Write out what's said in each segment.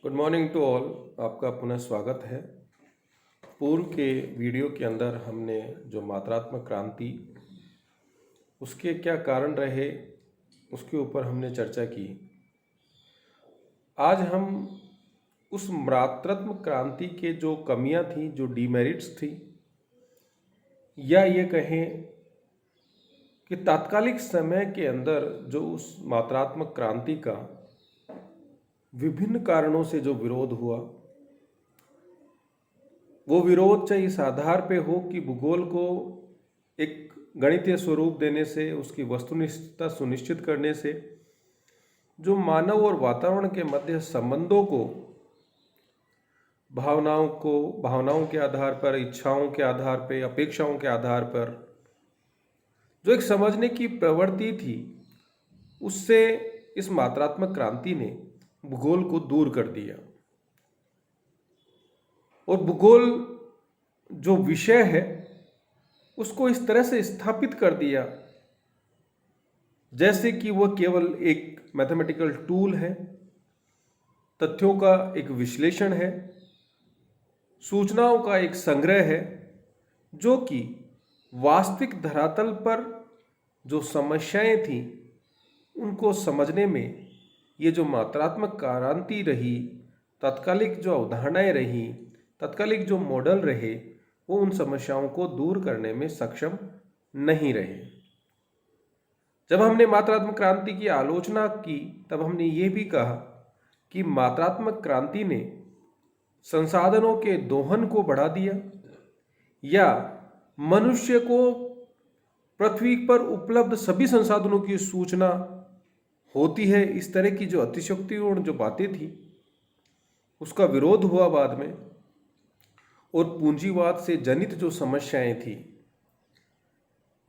Good morning to all. आपका पुनः स्वागत है। पूर्व के वीडियो के अंदर हमने जो मात्रात्मक क्रांति उसके क्या कारण रहे उसके ऊपर हमने चर्चा की। आज हम उस मात्रात्मक क्रांति के जो कमियां थी, जो डीमेरिट्स थी, या ये कहें कि तात्कालिक समय के अंदर जो उस मात्रात्मक क्रांति का विभिन्न कारणों से जो विरोध हुआ, वो विरोध चाहे इस आधार पे हो कि भूगोल को एक गणितीय स्वरूप देने से, उसकी वस्तुनिष्ठता सुनिश्चित करने से जो मानव और वातावरण के मध्य संबंधों को भावनाओं के आधार पर, इच्छाओं के आधार पर, अपेक्षाओं के आधार पर जो एक समझने की प्रवृत्ति थी, उससे इस मात्रात्मक क्रांति ने भूगोल को दूर कर दिया। और भूगोल जो विषय है उसको इस तरह से स्थापित कर दिया जैसे कि वह केवल एक मैथमेटिकल टूल है, तथ्यों का एक विश्लेषण है, सूचनाओं का एक संग्रह है, जो कि वास्तविक धरातल पर जो समस्याएं थी उनको समझने में ये जो मात्रात्मक क्रांति रही, तात्कालिक जो अवधारणाएं रही, तात्कालिक जो मॉडल रहे, वो उन समस्याओं को दूर करने में सक्षम नहीं रहे। जब हमने मात्रात्मक क्रांति की आलोचना की तब हमने ये भी कहा कि मात्रात्मक क्रांति ने संसाधनों के दोहन को बढ़ा दिया या मनुष्य को पृथ्वी पर उपलब्ध सभी संसाधनों की सूचना होती है, इस तरह की जो अतिशयोक्तिपूर्ण जो बातें थी उसका विरोध हुआ बाद में। और पूंजीवाद से जनित जो समस्याएं थी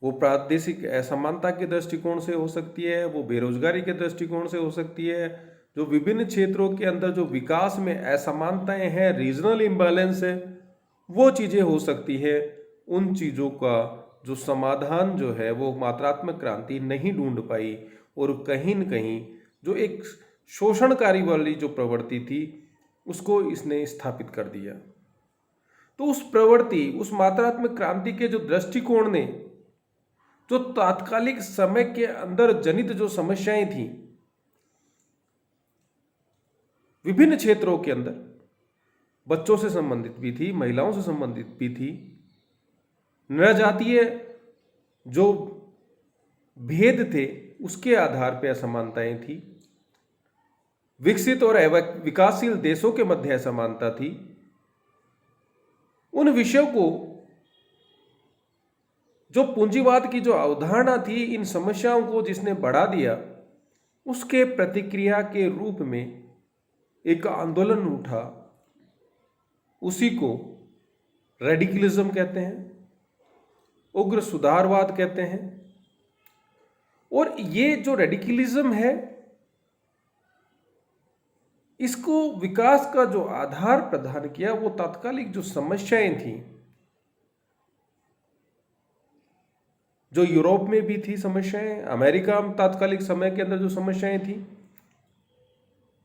वो प्रादेशिक असमानता के दृष्टिकोण से हो सकती है, वो बेरोजगारी के दृष्टिकोण से हो सकती है, जो विभिन्न क्षेत्रों के अंदर जो विकास में असमानताएं हैं, रीजनल इम्बैलेंस है, वो चीज़ें हो सकती है। उन चीज़ों का जो समाधान जो है वो मात्रात्मक क्रांति नहीं ढूंढ पाई और कहीं न कहीं जो एक शोषणकारी वाली जो प्रवृत्ति थी उसको इसने स्थापित कर दिया। तो उस प्रवृत्ति, उस मात्रात्मक क्रांति के जो दृष्टिकोण ने जो तात्कालिक समय के अंदर जनित जो समस्याएं थी विभिन्न क्षेत्रों के अंदर, बच्चों से संबंधित भी थी, महिलाओं से संबंधित भी थी, नृजातीय जो भेद थे उसके आधार पर असमानताएं थी, विकसित और विकासशील देशों के मध्य असमानता थी, उन विषयों को जो पूंजीवाद की जो अवधारणा थी, इन समस्याओं को जिसने बढ़ा दिया, उसके प्रतिक्रिया के रूप में एक आंदोलन उठा। उसी को रेडिकलिज्म कहते हैं, उग्र सुधारवाद कहते हैं। और ये जो रेडिकलिज्म है इसको विकास का जो आधार प्रदान किया वो तात्कालिक जो समस्याएं थी, जो यूरोप में भी थी समस्याएं, अमेरिका में तात्कालिक समय के अंदर जो समस्याएं थी,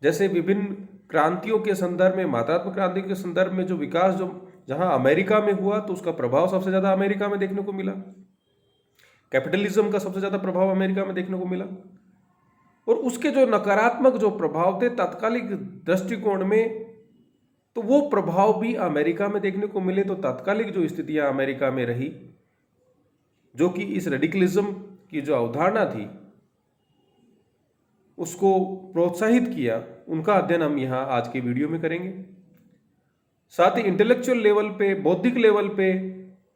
जैसे विभिन्न क्रांतियों के संदर्भ में, मात्रात्मक क्रांति के संदर्भ में जो विकास जो जहां अमेरिका में हुआ तो उसका प्रभाव सबसे ज्यादा अमेरिका में देखने को मिला, कैपिटलिज्म का सबसे ज्यादा प्रभाव अमेरिका में देखने को मिला। और उसके जो नकारात्मक जो प्रभाव थे तात्कालिक दृष्टिकोण में, तो वो प्रभाव भी अमेरिका में देखने को मिले। तो तात्कालिक जो स्थितियां अमेरिका में रही, जो कि इस रेडिकलिज्म की जो अवधारणा थी उसको प्रोत्साहित किया, उनका अध्ययन हम यहाँ आज के वीडियो में करेंगे। साथ ही इंटेलेक्चुअल लेवल पे, बौद्धिक लेवल पे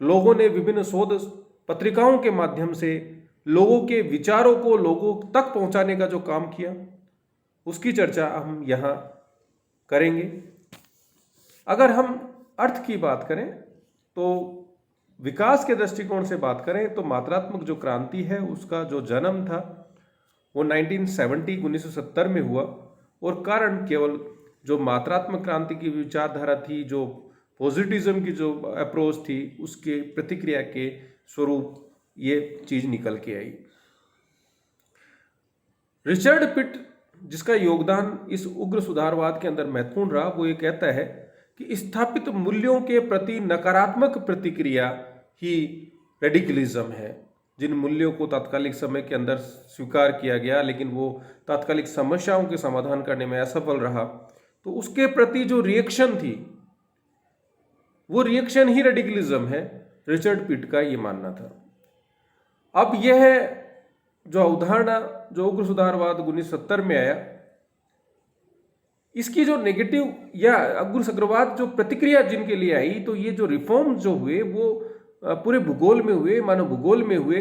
लोगों ने विभिन्न शोध पत्रिकाओं के माध्यम से लोगों के विचारों को लोगों तक पहुंचाने का जो काम किया, उसकी चर्चा हम यहाँ करेंगे। अगर हम अर्थ की बात करें तो विकास के दृष्टिकोण से बात करें तो मात्रात्मक जो क्रांति है उसका जो जन्म था वो 1970 में हुआ। और कारण केवल जो मात्रात्मक क्रांति की विचारधारा थी, जो पॉजिटिविज्म की जो अप्रोच थी, उसके प्रतिक्रिया के स्वरूप ये चीज निकल के आई। रिचर्ड पिट जिसका योगदान इस उग्र सुधारवाद के अंदर महत्वपूर्ण रहा, वो ये कहता है कि स्थापित मूल्यों के प्रति नकारात्मक प्रतिक्रिया ही रेडिकलिज्म है। जिन मूल्यों को तात्कालिक समय के अंदर स्वीकार किया गया लेकिन वो तात्कालिक समस्याओं के समाधान करने में असफल रहा, तो उसके प्रति जो रिएक्शन थी वो रिएक्शन ही रेडिकलिज्म है। रिचर्ड पिट का ये मानना था। अब यह जो अवधारणा जो उग्र सुधारवाद 1970 में आया, इसकी जो नेगेटिव या उग्रवाद जो प्रतिक्रिया जिनके लिए आई, तो ये जो रिफॉर्म जो हुए वो पूरे भूगोल में हुए, मानव भूगोल में हुए,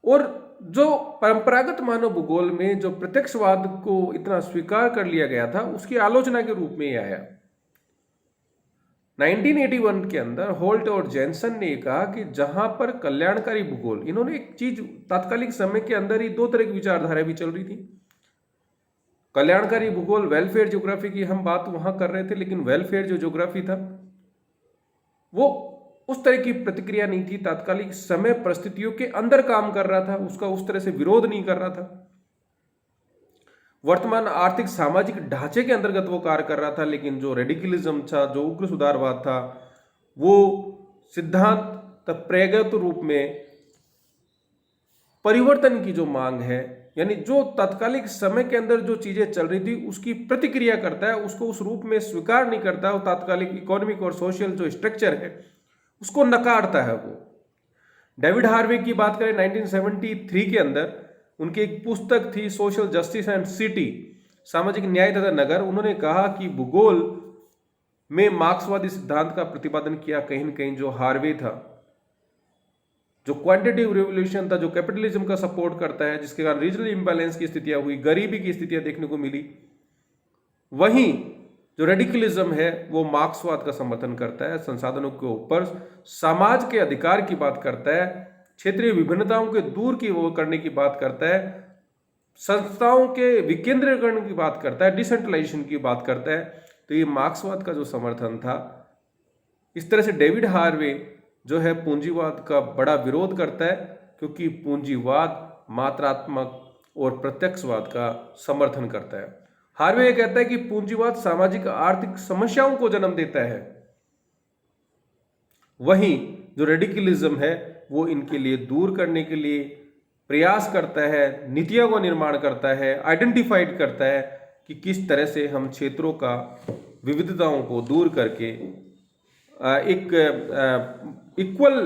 और जो परंपरागत मानव भूगोल में जो प्रत्यक्षवाद को इतना स्वीकार कर लिया गया था उसकी आलोचना के रूप में ही आया। 1981 के अंदर होल्ट और जैनसन ने कहा कि जहां पर कल्याणकारी भूगोल, इन्होंने एक चीज तात्कालिक समय के अंदर ही दो तरह की विचारधारा भी चल रही थी। कल्याणकारी भूगोल, वेलफेयर ज्योग्राफी की हम बात वहां कर रहे थे, लेकिन वेलफेयर जो ज्योग्राफी था वो उस तरह की प्रतिक्रिया नहीं थी, तात्कालिक समय परिस्थितियों के अंदर काम कर रहा था, उसका उस तरह से विरोध नहीं कर रहा था। वर्तमान आर्थिक सामाजिक ढांचे के अंतर्गत वो कार्य कर रहा था, लेकिन जो रेडिकलिज्म था, जो उग्र सुधारवाद था, वो सिद्धांत प्रगत रूप में परिवर्तन की जो मांग है, यानी जो तात्कालिक समय के अंदर जो चीजें चल रही थी उसकी प्रतिक्रिया करता है, उसको उस रूप में स्वीकार नहीं करता है, वो तात्कालिक इकोनॉमिक और सोशल जो स्ट्रक्चर है उसको नकारता है। वो डेविड हार्वे की बात करें 1973 के अंदर, उनकी एक पुस्तक थी सोशल जस्टिस एंड सिटी, सामाजिक न्याय तथा नगर। उन्होंने कहा कि भूगोल में मार्क्सवादी सिद्धांत का प्रतिपादन किया कहीं न कहीं जो हार्वे था, जो क्वांटिटेटिव रिवोल्यूशन था, जो कैपिटलिज्म का सपोर्ट करता है, जिसके कारण रीजनल इंबैलेंस की स्थितियां हुई, गरीबी की स्थितियां देखने को मिली। वहीं जो रेडिकलिज्म है वो मार्क्सवाद का समर्थन करता है, संसाधनों के ऊपर समाज के अधिकार की बात करता है, क्षेत्रीय विभिन्नताओं के दूर की वो करने की बात करता है, संस्थाओं के विकेंद्रीकरण की बात करता है, डिसेंट्रलाइजेशन की बात करता है। तो ये मार्क्सवाद का जो समर्थन था। इस तरह से डेविड हार्वे जो है पूंजीवाद का बड़ा विरोध करता है, क्योंकि पूंजीवाद मात्रात्मक और प्रत्यक्षवाद का समर्थन करता है। हार्वे ये कहता है कि पूंजीवाद सामाजिक आर्थिक समस्याओं को जन्म देता है, वहीं जो रेडिकलिज्म है वो इनके लिए दूर करने के लिए प्रयास करता है, नीतियों का निर्माण करता है, आइडेंटिफाइड करता है कि किस तरह से हम क्षेत्रों का विविधताओं को दूर करके एक इक्वल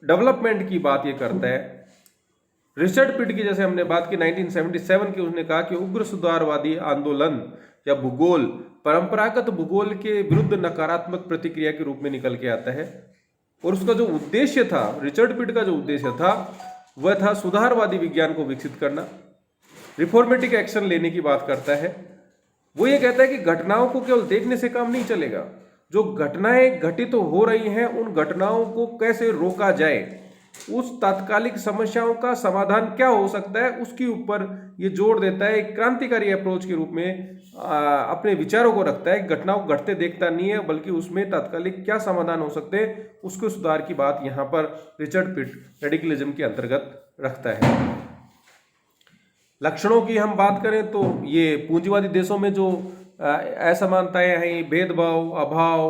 डेवलपमेंट की बात ये करता है। रिचर्ड पिट की जैसे हमने बात की 1977 की, उसने कहा कि उग्र सुधारवादी आंदोलन या भूगोल परंपरागत भूगोल के विरुद्ध नकारात्मक प्रतिक्रिया के रूप में निकल के आता है, और उसका जो उद्देश्य था, रिचर्ड पिट का जो उद्देश्य था वह था सुधारवादी विज्ञान को विकसित करना, रिफॉर्मेटिक एक्शन लेने की बात करता है। वो ये कहता है कि घटनाओं को केवल देखने से काम नहीं चलेगा, जो घटनाएं घटित तो हो रही हैं उन घटनाओं को कैसे रोका जाए, उस तात्कालिक समस्याओं का समाधान क्या हो सकता है, उसके ऊपर ये जोर देता है। एक क्रांतिकारी अप्रोच के रूप में अपने विचारों को रखता है। घटनाओं को घटते देखता नहीं है, बल्कि उसमें तात्कालिक क्या समाधान हो सकते हैं उसके सुधार की बात यहाँ पर रिचर्ड पिट रेडिकलिज्म के अंतर्गत रखता है। लक्षणों की हम बात करें तो ये पूंजीवादी देशों में जो असमानताएं हैं, भेदभाव, अभाव,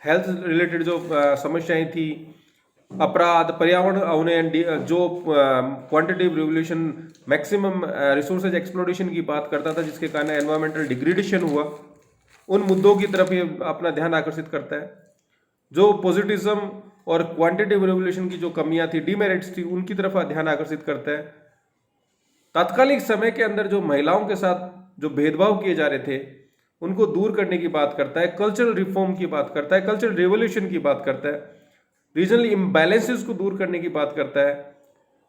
हेल्थ रिलेटेड जो समस्याएं थी, अपराध, पर्यावरण अवनयन, जो quantitative revolution maximum resources exploration की बात करता था, जिसके कारण एनवायरमेंटल डिग्रेडेशन हुआ, उन मुद्दों की तरफ ये अपना ध्यान आकर्षित करता है। जो पॉजिटिज्म और क्वांटिटेटिव रिवोल्यूशन की जो कमियां थी, डीमेरिट्स थी, उनकी तरफ ध्यान आकर्षित करता है। तात्कालिक समय के अंदर जो महिलाओं के साथ जो भेदभाव किए जा रहे थे उनको दूर करने की बात करता है, कल्चरल रिफॉर्म की बात करता है, कल्चरल रिवोल्यूशन की बात करता है, रीजनल इम्बैलेंसेस को दूर करने की बात करता है,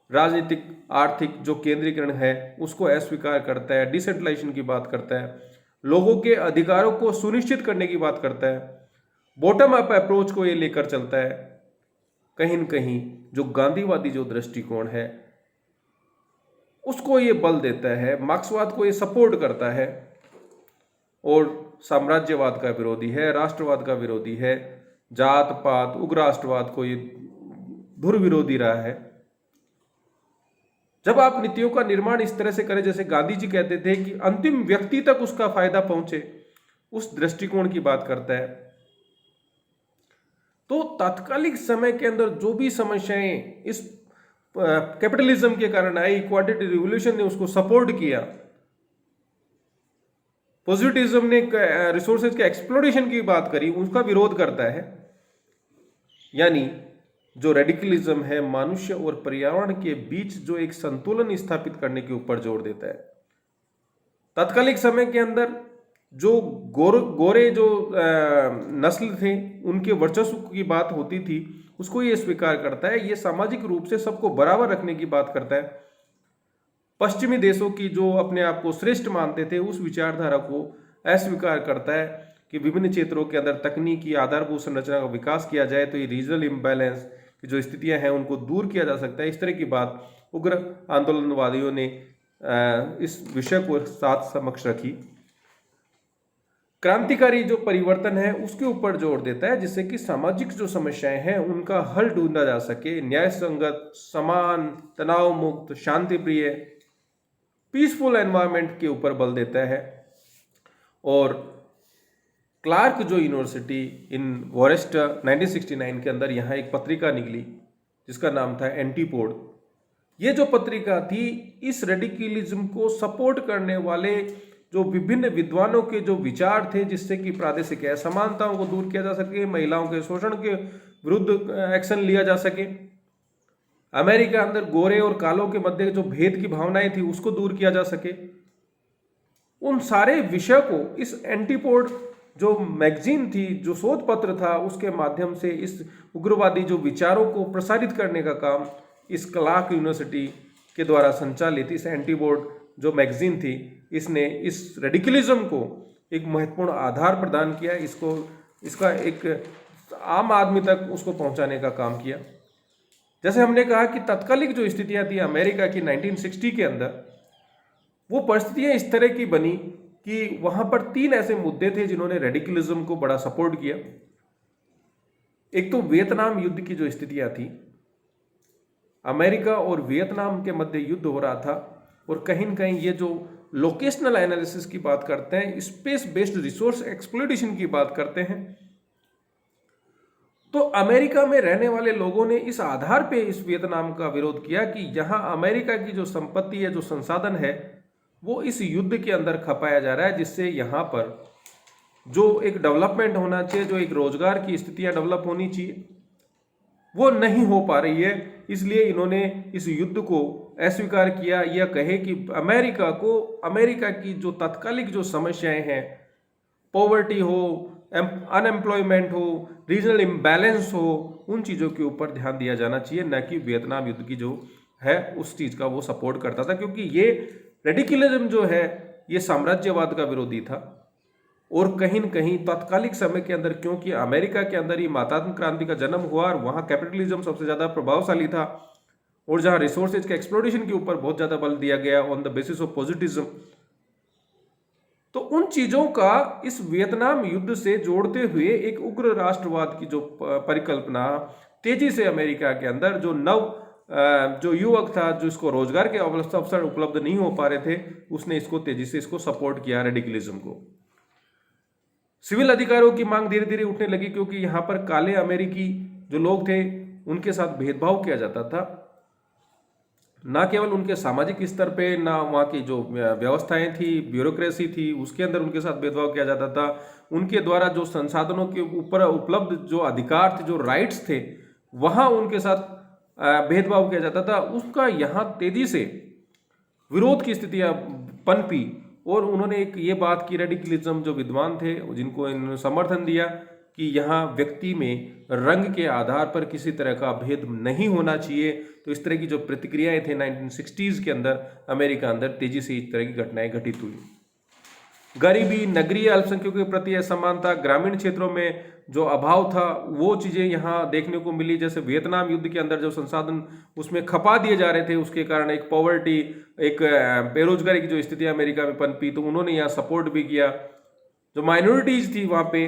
राजनीतिक आर्थिक जो केंद्रीकरण है उसको अस्वीकार करता है, डिसेंट्रलाइजेशन की बात करता है, लोगों के अधिकारों को सुनिश्चित करने की बात करता है, बॉटम अप अप्रोच को ये लेकर चलता है। कहीं न कहीं जो गांधीवादी जो दृष्टिकोण है उसको ये बल देता है, मार्क्सवाद को ये सपोर्ट करता है, और साम्राज्यवाद का विरोधी है, राष्ट्रवाद का विरोधी है, जात पात उग्र राष्ट्रवाद को ये धुर विरोधी रहा है। जब आप नीतियों का निर्माण इस तरह से करें, जैसे गांधी जी कहते थे कि अंतिम व्यक्ति तक उसका फायदा पहुंचे, उस दृष्टिकोण की बात करता है। तो तात्कालिक समय के अंदर जो भी समस्याएं इस कैपिटलिज्म के कारण आई, क्वांटिटी रिवोल्यूशन ने उसको सपोर्ट किया, पॉजिटिविज्म ने रिसोर्सेज के एक्सप्लोरेशन की बात करी, उसका विरोध करता है। यानी जो रेडिकलिज्म है मनुष्य और पर्यावरण के बीच जो एक संतुलन स्थापित करने के ऊपर जोर देता है। तात्कालिक समय के अंदर जो गोरे जो नस्ल थे उनके वर्चस्व की बात होती थी, उसको ये स्वीकार करता है। ये सामाजिक रूप से सबको बराबर रखने की बात करता है। पश्चिमी देशों की जो अपने आप को श्रेष्ठ मानते थे, उस विचारधारा को अस्वीकार करता है कि विभिन्न क्षेत्रों के अंदर तकनीकी आधारभूत संरचना का विकास किया जाए तो ये रीजनल इम्बैलेंस की जो स्थितियां हैं उनको दूर किया जा सकता है। इस तरह की बात उग्र आंदोलनवादियों ने इस विषय को साथ समक्ष रखी। क्रांतिकारी जो परिवर्तन है उसके ऊपर जोर देता है, जिससे कि सामाजिक जो समस्याएं हैं उनका हल ढूंढा जा सके। न्याय संगत, समान, तनाव मुक्त, शांति प्रिय, पीसफुल एनवायरनमेंट के ऊपर बल देता है। और क्लार्क जो यूनिवर्सिटी इन वॉरेस्टर 1969 के अंदर यहाँ एक पत्रिका निकली जिसका नाम था एंटीपोड। ये जो पत्रिका थी इस रेडिकलिज्म को सपोर्ट करने वाले जो विभिन्न विद्वानों के जो विचार थे, जिससे कि प्रादेशिक असमानताओं को दूर किया जा सके, महिलाओं के शोषण के विरुद्ध एक्शन लिया जा सके, अमेरिका अंदर गोरे और कालों के मध्य जो भेद की भावनाएं थी उसको दूर किया जा सके, उन सारे विषय को इस एंटीपोड जो मैगजीन थी, जो शोध पत्र था, उसके माध्यम से इस उग्रवादी जो विचारों को प्रसारित करने का काम इस क्लार्क यूनिवर्सिटी के द्वारा संचालित इस एंटीपोड जो मैगजीन थी, इसने इस रेडिकलिज्म को एक महत्वपूर्ण आधार प्रदान किया। इसका एक आम आदमी तक उसको पहुंचाने का काम किया। जैसे हमने कहा कि तत्कालिक जो स्थितियां थी अमेरिका की 1960 के अंदर, वो परिस्थितियां इस तरह की बनी कि वहां पर 3 ऐसे मुद्दे थे जिन्होंने रेडिकलिज्म को बड़ा सपोर्ट किया। एक तो वियतनाम युद्ध की जो स्थितियां थी, अमेरिका और वियतनाम के मध्य युद्ध हो रहा था, और कहीं न कहीं ये जो लोकेशनल एनालिसिस की बात करते हैं, स्पेस बेस्ड रिसोर्स एक्सप्लोइटेशन की बात करते हैं, तो अमेरिका में रहने वाले लोगों ने इस आधार पे इस वियतनाम का विरोध किया कि यहां अमेरिका की जो संपत्ति है, जो संसाधन है, वो इस युद्ध के अंदर खपाया जा रहा है, जिससे यहां पर जो एक डेवलपमेंट होना चाहिए, जो एक रोजगार की स्थितियां डेवलप होनी चाहिए, वो नहीं हो पा रही है। इसलिए इन्होंने इस युद्ध को अस्वीकार किया, या कहे कि अमेरिका की जो तात्कालिक जो समस्याएं हैं, पॉवर्टी हो, अनएम्प्लॉयमेंट हो, रीजनल इम्बैलेंस हो, उन चीज़ों के ऊपर ध्यान दिया जाना चाहिए, न कि वियतनाम युद्ध की जो है उस चीज़ का वो सपोर्ट करता था। क्योंकि ये रेडिकलिज्म जो है ये साम्राज्यवाद का विरोधी था, और कहीं न कहीं तात्कालिक समय के अंदर, क्योंकि अमेरिका के अंदर ही मातात्मक क्रांति का जन्म हुआ और वहाँ कैपिटलिज्म सबसे ज़्यादा प्रभावशाली था, और जहाँ रिसोर्सेज के एक्सप्लोरेशन के ऊपर बहुत ज़्यादा बल दिया गया on the basis of positivism, तो उन चीज़ों का इस वियतनाम युद्ध से जोड़ते हुए एक उग्र राष्ट्रवाद की जो परिकल्पना तेजी से अमेरिका के अंदर जो युवक था, जो इसको रोजगार के अवसर उपलब्ध नहीं हो पा रहे थे, उसने इसको तेजी से इसको सपोर्ट किया रेडिकलिज्म को। सिविल अधिकारों की मांग धीरे धीरे उठने लगी, क्योंकि यहाँ पर काले अमेरिकी जो लोग थे उनके साथ भेदभाव किया जाता था, ना केवल उनके सामाजिक स्तर पे, ना वहाँ की जो व्यवस्थाएं थी, ब्यूरोक्रेसी थी, उसके अंदर उनके साथ भेदभाव किया जाता था। उनके द्वारा जो संसाधनों के ऊपर उपलब्ध जो अधिकार थे, जो राइट्स थे, वहाँ उनके साथ भेदभाव किया जाता था। उसका यहाँ तेजी से विरोध की स्थितियाँ पनपी, और उन्होंने एक ये बात की, रेडिकलिज्म जो विद्वान थे जिनको इन्होंने समर्थन दिया कि यहाँ व्यक्ति में रंग के आधार पर किसी तरह का भेद नहीं होना चाहिए। तो इस तरह की जो प्रतिक्रियाएं थे 1960s के अंदर अमेरिका अंदर तेजी से इस तरह की घटनाएं घटित हुई। गरीबी, नगरीय अल्पसंख्यकों के प्रति असमानता, ग्रामीण क्षेत्रों में जो अभाव था, वो चीज़ें यहाँ देखने को मिली। जैसे वियतनाम युद्ध के अंदर जो संसाधन उसमें खपा दिए जा रहे थे, उसके कारण एक पॉवर्टी, एक बेरोजगारी की जो स्थिति अमेरिका में पनपी, तो उन्होंने यहाँ सपोर्ट भी किया। जो माइनॉरिटीज थी वहाँ पे,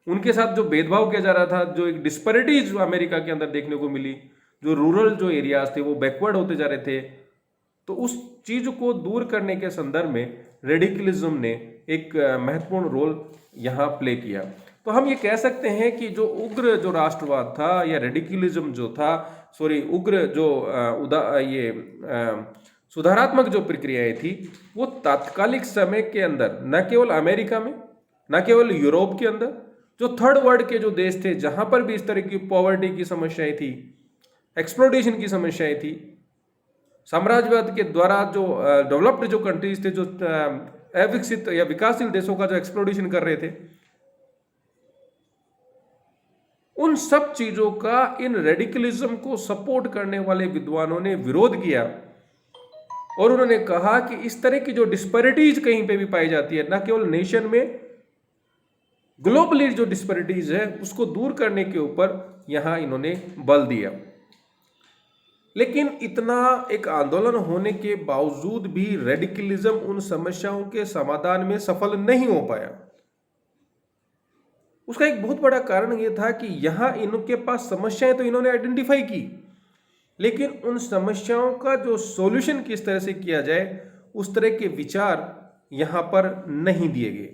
उनके साथ जो भेदभाव किया जा रहा था, जो एक डिस्पैरिटीज अमेरिका के अंदर देखने को मिली, जो रूरल जो एरियाज थे वो बैकवर्ड होते जा रहे थे, तो उस चीज को दूर करने के संदर्भ में रेडिकलिज्म ने एक महत्वपूर्ण रोल यहाँ प्ले किया। तो हम ये कह सकते हैं कि जो उग्र जो राष्ट्रवाद था या रेडिकलिज्म जो था, उग्र जो सुधारात्मक जो प्रक्रियाएं थी, वो तात्कालिक समय के अंदर न केवल अमेरिका में, न केवल यूरोप के अंदर, जो थर्ड वर्ल्ड के जो देश थे जहां पर भी इस तरह की पॉवर्टी की समस्याएं थी, एक्सप्लोटेशन की समस्याएं थी, साम्राज्यवाद के द्वारा जो डेवलप्ड जो कंट्रीज थे, जो अविकसित या विकासशील देशों का जो एक्सप्लोटेशन कर रहे थे, उन सब चीजों का इन रेडिकलिज्म को सपोर्ट करने वाले विद्वानों ने विरोध किया और उन्होंने कहा कि इस तरह की जो डिस्पैरिटीज कहीं पे भी पाई जाती है, ना केवल नेशन में, ग्लोबली जो डिस्पैरिटीज है उसको दूर करने के ऊपर यहां इन्होंने बल दिया। लेकिन इतना एक आंदोलन होने के बावजूद भी रेडिकलिज्म उन समस्याओं के समाधान में सफल नहीं हो पाया। उसका एक बहुत बड़ा कारण यह था कि यहां इनके पास समस्याएं तो इन्होंने आइडेंटिफाई की, लेकिन उन समस्याओं का जो सॉल्यूशन किस तरह से किया जाए उस तरह के विचार यहां पर नहीं दिए गए।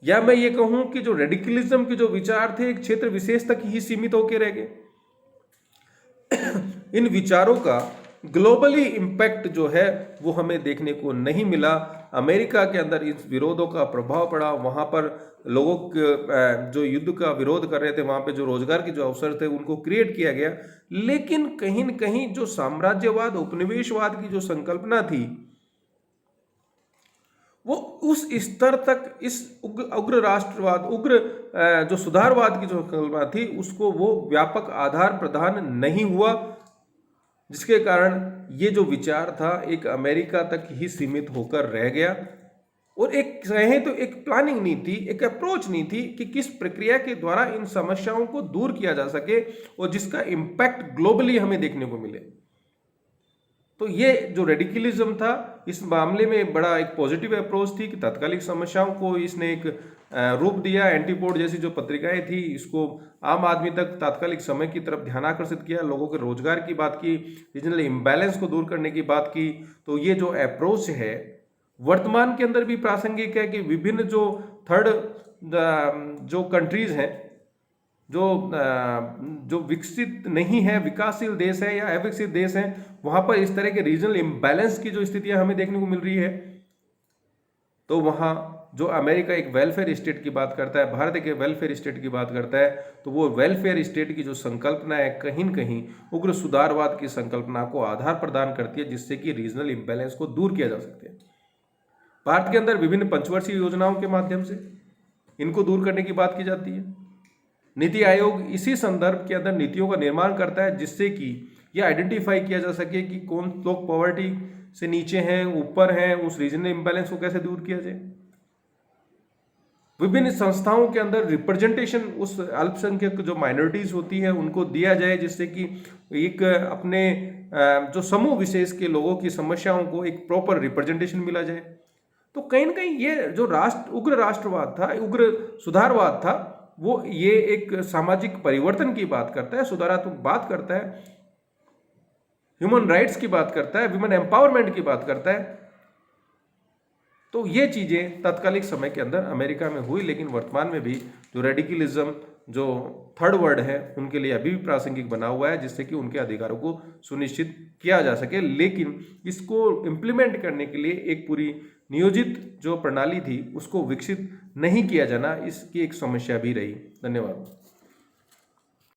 या मैं ये कहूं कि जो रेडिकलिज्म के जो विचार थे एक क्षेत्र विशेष तक ही सीमित होकर रह गए। इन विचारों का ग्लोबली इंपैक्ट जो है वो हमें देखने को नहीं मिला। अमेरिका के अंदर इस विरोधों का प्रभाव पड़ा, वहां पर लोगों के जो युद्ध का विरोध कर रहे थे वहां पे जो रोजगार के जो अवसर थे उनको क्रिएट किया गया, लेकिन कहीं न कहीं जो साम्राज्यवाद उपनिवेशवाद की जो संकल्पना थी वो उस स्तर तक इस उग्र राष्ट्रवाद, उग्र जो सुधारवाद की जो संकल्पना थी उसको वो व्यापक आधार प्रदान नहीं हुआ, जिसके कारण ये जो विचार था एक अमेरिका तक ही सीमित होकर रह गया। और एक कहें तो एक प्लानिंग नहीं थी, एक अप्रोच नहीं थी कि किस प्रक्रिया के द्वारा इन समस्याओं को दूर किया जा सके और जिसका इम्पैक्ट ग्लोबली हमें देखने को मिले। तो ये जो रेडिकलिज्म था इस मामले में बड़ा एक पॉजिटिव अप्रोच थी कि तात्कालिक समस्याओं को इसने एक रूप दिया। एंटीपोड जैसी जो पत्रिकाएं थी इसको आम आदमी तक तात्कालिक समय की तरफ ध्यान आकर्षित किया, लोगों के रोजगार की बात की, रीजनल इम्बैलेंस को दूर करने की बात की। तो ये जो अप्रोच है वर्तमान के अंदर भी प्रासंगिक है कि विभिन्न जो थर्ड जो कंट्रीज हैं, जो विकसित नहीं है, विकासशील देश है या अविकसित देश है, वहां पर इस तरह के रीजनल इम्बैलेंस की जो स्थितियां हमें देखने को मिल रही है। तो वहां जो अमेरिका एक वेलफेयर स्टेट की बात करता है, भारत एक वेलफेयर स्टेट की बात करता है, तो वो वेलफेयर स्टेट की जो संकल्पना है कहीं न कहीं उग्र सुधारवाद की संकल्पना को आधार प्रदान करती है, जिससे कि रीजनल इम्बैलेंस को दूर किया जा सकता है। भारत के अंदर विभिन्न पंचवर्षीय योजनाओं के माध्यम से इनको दूर करने की बात की जाती है। नीति आयोग इसी संदर्भ के अंदर नीतियों का निर्माण करता है, जिससे कि यह आइडेंटिफाई किया जा सके कि कौन लोग पॉवर्टी से नीचे हैं, ऊपर हैं, उस रीजनल इम्बैलेंस को कैसे दूर किया जाए। विभिन्न संस्थाओं के अंदर रिप्रेजेंटेशन उस अल्पसंख्यक जो माइनॉरिटीज होती है उनको दिया जाए, जिससे कि एक अपने जो समूह विशेष के लोगों की समस्याओं को एक प्रॉपर रिप्रेजेंटेशन मिला जाए। तो कहीं ना कहीं ये जो उग्र राष्ट्रवाद था, उग्र सुधारवाद था, वो ये एक सामाजिक परिवर्तन की बात करता है, सुधारात्मक बात करता है, ह्यूमन राइट्स की बात करता है, विमेन एम्पावरमेंट की बात करता है। तो ये चीजें तत्कालिक समय के अंदर अमेरिका में हुई, लेकिन वर्तमान में भी जो रेडिकलिज्म जो थर्ड वर्ल्ड है उनके लिए अभी भी प्रासंगिक बना हुआ है, जिससे कि उनके अधिकारों को सुनिश्चित किया जा सके। लेकिन इसको इम्प्लीमेंट करने के लिए एक पूरी नियोजित जो प्रणाली थी उसको विकसित नहीं किया जाना, इसकी एक समस्या भी रही। धन्यवाद।